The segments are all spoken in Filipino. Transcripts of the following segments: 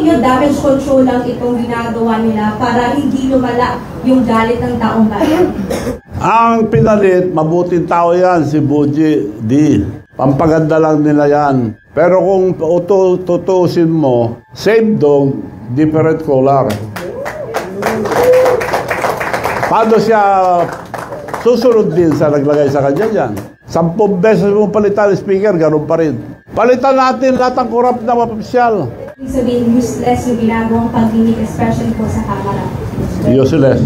niyo damage control lang itong ginagawa nila para hindi lumala yung galit ng taong bayan? Ang pinalit, mabuting tao yan, si Buji D. Pampaganda lang nila yan. Pero kung tutuusin mo, same dog, different color. Paano siya susunod din sa naglagay sa kanya dyan? 10 beses mo palitan speaker, ganun pa rin. Palitan natin lahat ng korap na opisyal. Ibig sabihin, useless yung ginagawang pagdinig, especially po sa Kamara. Useless.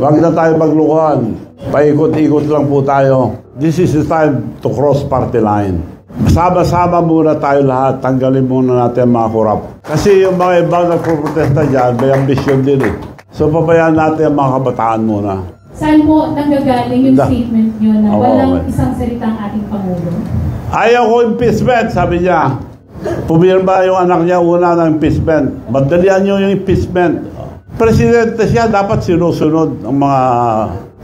Huwag na tayo maglukuhan. Paikot-ikot lang po tayo. This is the time to cross party line. Sama-sama muna tayo lahat. Tanggalin muna natin mga korap. Kasi yung mga ibang nagpo-protesta dyan, may ambisyon din eh. So pabayaan natin ang mga kabataan muna. Saan po nanggagaling yung statement nyo na walang isang salitang ating Pangulo? Ayaw ko impeachment, sabi niya. Pumirma yung anak niya una ng impeachment. Madalian nyo yung impeachment. Presidente siya, dapat sinusunod ang mga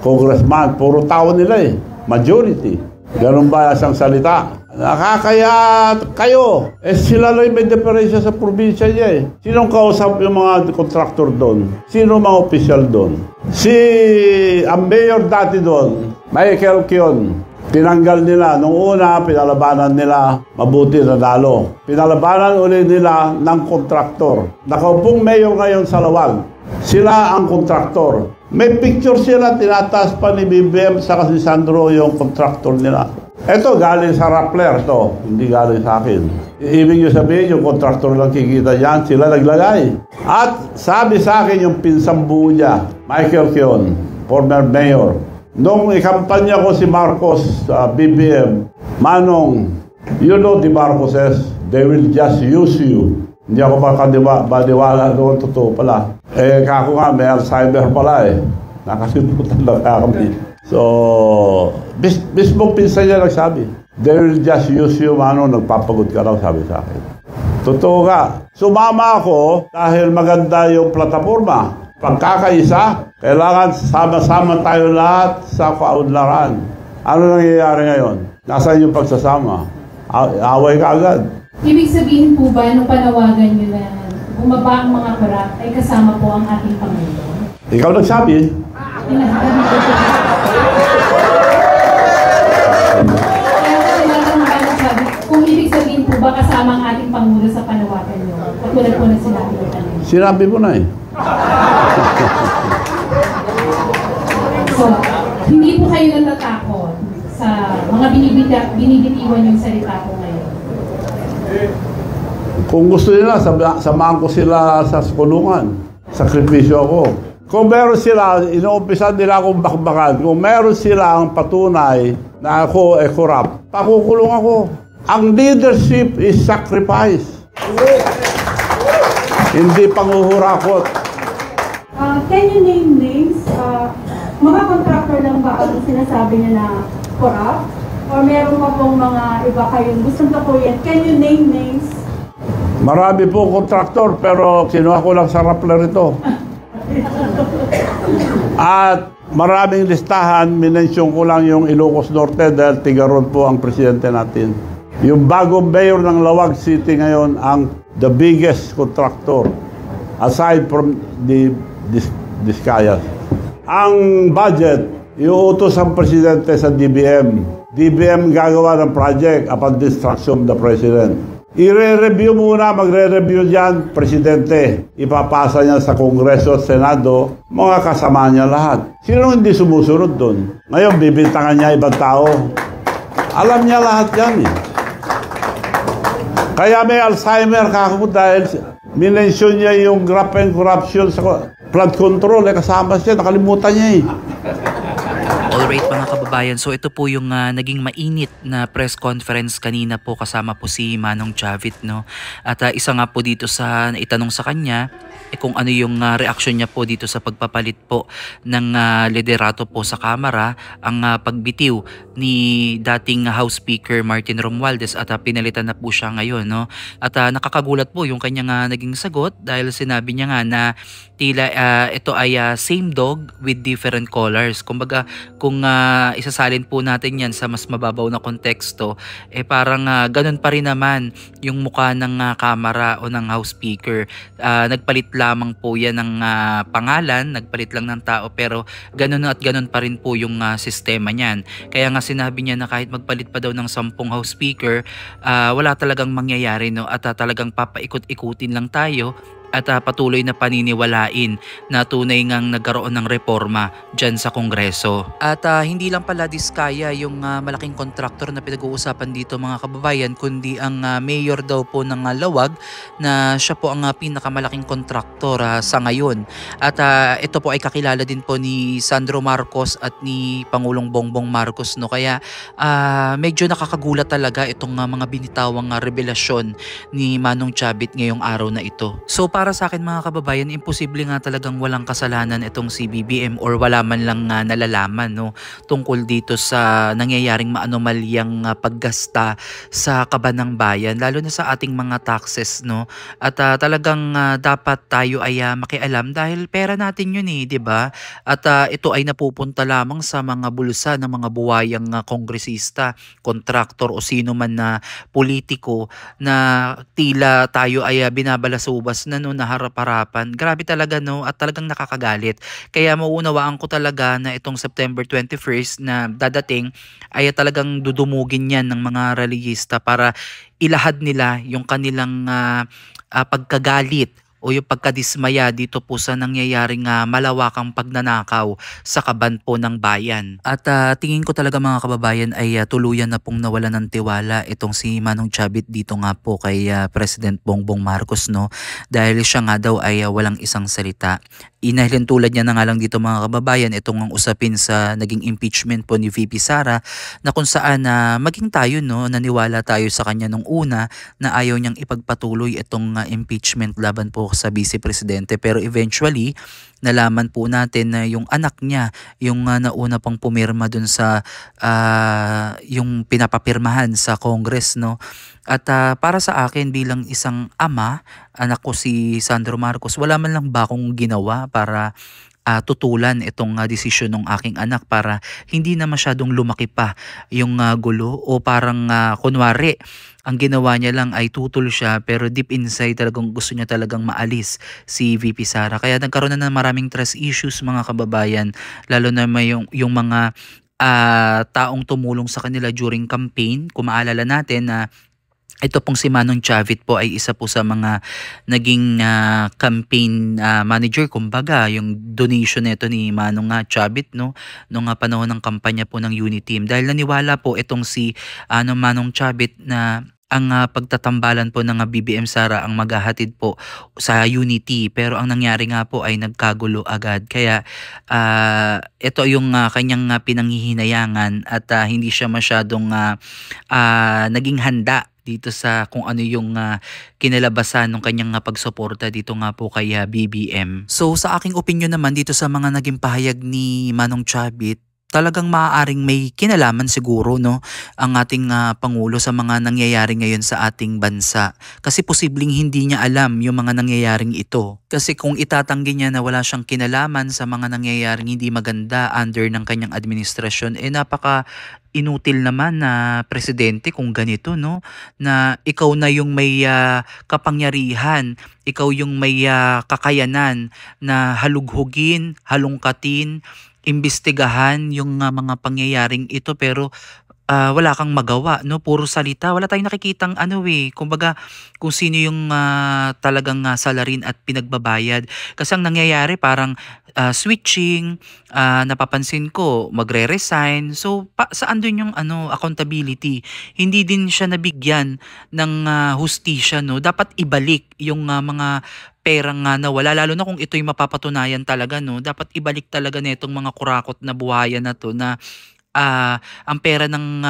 congressman. Puro tao nila eh. Majority. Ganun ba isang salita? Nakakaya kayo. Eh sila lang may diferensya sa probinsya niya eh. Sinong kausap yung mga contractor doon? Sino mga official doon? Ang mayor dati doon, Michael Kion. Tinanggal nila. Nung una, pinalabanan nila, mabuti na dalo. Pinalabanan ulit nila ng kontraktor. Nakaupong mayor ngayon sa Lawag. Sila ang kontraktor. May picture sila, tinataas pa ni BBM sa si Sandro yung kontraktor nila. Ito, galing sa Rappler to. Hindi galing sa akin. Ibig nyo sabihin, yung kontraktor lang kikita yan, sila naglagay. At sabi sa akin yung pinsang buo niya, Michael Kion, former mayor. Nung ikampanya ko si Marcos sa BBM, Manong, you know the Marcoses, they will just use you. Hindi ako baliwala doon, totoo pala. Eh, kako nga, may Alzheimer pala eh. Nakasimutan lang kami. So, mismo pinsan niya nagsabi, they will just use you, Manong, nagpapagod ka raw, sabi sa akin. Totoo ka. Sumama ako dahil maganda yung plataforma. Pagkakaisa, kailangan sama-sama tayo lahat sa kaunlaran. Ano nangyayari ngayon? Nasaan yung pagsasama? Away ka agad. Ibig sabihin po ba, nung panawagan nyo na bumaba ang mga korap, ay kasama po ang ating Pangulo? Ikaw nagsabi. Kung ibig sabihin po ba kasama ang ating Pangulo sa panawagan nyo? Katulad po na sinabi ko kanina. Sinabi mo na eh. So, hindi po kayo natatakot sa mga binibitiwan yung salita po ngayon? Kung gusto nila, samahan ko sila sa kulungan. Sakripisyo ako. Kung meron sila, inuumpisan nila akong bakbakan. Kung meron sila ang patunay na ako ay korap, pakukulong ako. Ang leadership is sacrifice. Hindi panguhurakot. Can you name names? Mga contractor lang ba ang sinasabi niya na corrupt? Or meron pa pong mga iba kayong gustong tapuyin? Can you name names? Marami po contractor pero kinuha ko lang sa Rappler ito. At maraming listahan, minensyon ko lang yung Ilocos Norte dahil tigaron po ang presidente natin. Yung bagong mayor ng Lawag City ngayon ang the biggest contractor aside from the Discayas. Ang budget, iuutos ang presidente sa DBM. DBM gagawa ng project upon the instruction of the president. I-re-review muna, magre-review dyan, presidente. Ipapasa niya sa Kongreso at Senado, mga kasama niya lahat. Sino hindi sumusunod doon? Ngayon, bibintangan niya ibang tao. Alam niya lahat yan eh. Kaya may Alzheimer kako dahil minensyon niya yung graft and corruption sa flood control. Kasama siya, nakalimutan niya eh. Alright mga kababayan, so ito po yung naging mainit na press conference kanina po kasama po si Manong Chavit, no? At isa nga po dito sa itanong sa kanya kung ano yung reaksyon niya po dito sa pagpapalit po ng liderato po sa Kamara, ang pagbitiw ni dating House Speaker Martin Romualdez at pinalitan na po siya ngayon, no? At nakakagulat po yung kanyang naging sagot dahil sinabi niya nga na tila ito ay same dog with different colors. Kumbaga kung isasalin po natin yan sa mas mababaw na konteksto, parang ganun pa rin naman yung mukha ng camera o ng House Speaker. Nagpalit lamang po yan ng pangalan, nagpalit lang ng tao, pero ganun at ganun pa rin po yung sistema niyan. Kaya nga sinabi niya na kahit magpalit pa daw ng 10 House Speaker, wala talagang mangyayari, no? At talagang papaikot-ikutin lang tayo at patuloy na paniniwalain na tunay ngang nagkaroon ng reforma dyan sa Kongreso. At hindi lang pala diskaya yung malaking kontraktor na pinag-uusapan dito mga kababayan, kundi ang mayor daw po ng Lawag na siya po ang pinakamalaking kontraktor sa ngayon. At ito po ay kakilala din po ni Sandro Marcos at ni Pangulong Bongbong Marcos, no? Kaya medyo nakakagulat talaga itong mga binitawang revelasyon ni Manong Chavit ngayong araw na ito. So para sa akin mga kababayan, imposible nga talagang walang kasalanan itong si BBM or wala man lang nalalaman, no, tungkol dito sa nangyayaring maanomalyang paggasta sa kaban ng bayan, lalo na sa ating mga taxes, no? At talagang dapat tayo ay makialam dahil pera natin yun, di ba? At ito ay napupunta lamang sa mga bulsa ng mga buwayang kongresista, kontraktor o sino man na politiko na tila tayo ay binabalasubas na, no, na harap-harapan. Grabe talaga, no, at talagang nakakagalit. Kaya mauunawaan ko talaga na itong September 21st na dadating ay talagang dudumugin yan ng mga reliyista para ilahad nila yung kanilang pagkagalit o yung pagkadismaya dito po sa nangyayaring malawakang pagnanakaw sa kaban po ng bayan. At tingin ko talaga mga kababayan ay tuluyan na pong nawala ng tiwala itong si Manong Chavit dito nga po kay President Bongbong Marcos, no? Dahil siya nga daw ay walang isang salita. Inahilin tulad niya na nga lang dito mga kababayan itong ang usapin sa naging impeachment po ni VP Sara, na kung saan maging tayo, no, naniwala tayo sa kanya nung una na ayaw niyang ipagpatuloy itong impeachment laban po sa Vice Presidente, pero eventually nalaman po natin na yung anak niya yung nauna pang pumirma dun sa yung pinapapirmahan sa Congress, no? At para sa akin bilang isang ama, anak ko si Sandro Marcos, wala man lang ba akong ginawa para tutulan itong desisyon ng aking anak para hindi na masyadong lumaki pa yung gulo, o parang kunwari ang ginawa niya lang ay tutol siya pero deep inside talagang gusto niya talagang maalis si VP Sara. Kaya nagkaroon na ng maraming trust issues mga kababayan, lalo na may yung mga taong tumulong sa kanila during campaign. Kung maalala natin na ito pong si Manong Chavit po ay isa po sa mga naging campaign manager, kumbaga yung donation nito ni Manong Chavit, no, nung panahon ng kampanya po ng Uniteam, dahil naniwala po itong si Manong Chavit na ang pagtatambalan po ng BBM Sara ang maghahatid po sa unity, pero ang nangyari nga po ay nagkagulo agad. Kaya ito yung kanyang pinanghihinayangan at hindi siya masyadong naging handa dito sa kung ano yung kinalabasan ng kanyang pagsuporta dito nga po kay BBM. So sa aking opinion naman dito sa mga naging pahayag ni Manong Chavit, talagang maaaring may kinalaman siguro, no, ang ating Pangulo sa mga nangyayari ngayon sa ating bansa. Kasi posibleng hindi niya alam yung mga nangyayaring ito. Kasi kung itatanggi niya na wala siyang kinalaman sa mga nangyayaring hindi maganda under ng kanyang administrasyon, napaka inutil naman na presidente kung ganito, no, na ikaw na yung may kapangyarihan, ikaw yung may kakayanan na halughugin, halungkatin, imbestigahan yung mga pangyayaring ito, pero wala kang magawa, no? Puro salita. Wala tayong nakikitang kumbaga kung sino yung talagang salarin at pinagbabayad. Kasi ang nangyayari parang switching, napapansin ko magre-resign. So saan dun yung accountability? Hindi din siya nabigyan ng hustisya, no? Dapat ibalik yung mga perang nawala, lalo na kung ito'y mapapatunayan talaga, no? Dapat ibalik talaga nitong mga kurakot na buhayan na to na ang pera ng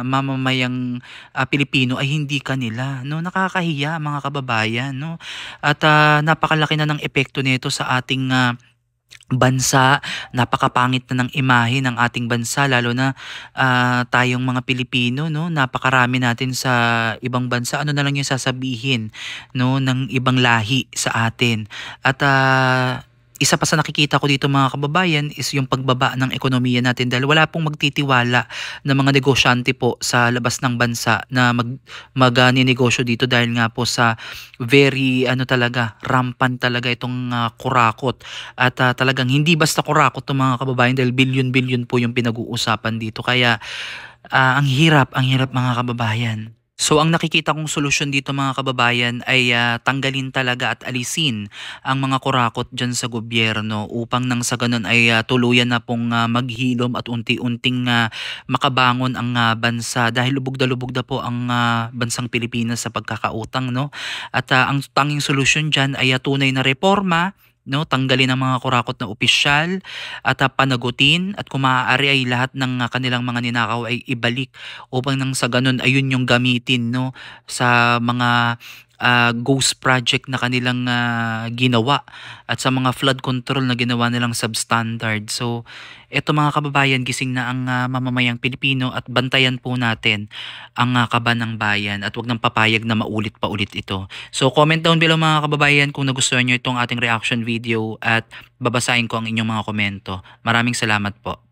mamamayang Pilipino ay hindi kanila, no? Nakakahiya mga kababayan, no? At napakalaki na ng epekto nito sa ating bansa, napakapangit na ng imahe ng ating bansa, lalo na tayong mga Pilipino, no? Napakarami natin sa ibang bansa. Ano na lang yung sasabihin, no, ng ibang lahi sa atin. At isa pa sa nakikita ko dito mga kababayan is yung pagbaba ng ekonomiya natin dahil wala pong magtitiwala ng mga negosyante po sa labas ng bansa na mag-ninegosyo dito dahil nga po sa very talaga rampant talaga itong kurakot at talagang hindi basta kurakot itong mga kababayan dahil bilyon-bilyon po yung pinag-uusapan dito kaya ang hirap mga kababayan. So ang nakikita kong solusyon dito mga kababayan ay tanggalin talaga at alisin ang mga kurakot dyan sa gobyerno upang nang sa ganun ay tuluyan na pong maghilom at unti-unting makabangon ang bansa dahil lubog na po ang bansang Pilipinas sa pagkakautang, no? At ang tanging solusyon dyan ay tunay na reforma, no, tanggalin ang mga kurakot na opisyal at panagutin at kung maaari ay lahat ng kanilang mga ninakaw ay ibalik upang nang sa ganun ayun yung gamitin, no, sa mga ghost project na kanilang ginawa at sa mga flood control na ginawa nilang substandard. So eto mga kababayan, gising na ang mamamayang Pilipino at bantayan po natin ang kaba ng bayan at wag nang papayag na maulit pa ulit ito. So comment down below mga kababayan kung nagustuhan nyo itong ating reaction video at babasahin ko ang inyong mga komento. Maraming salamat po.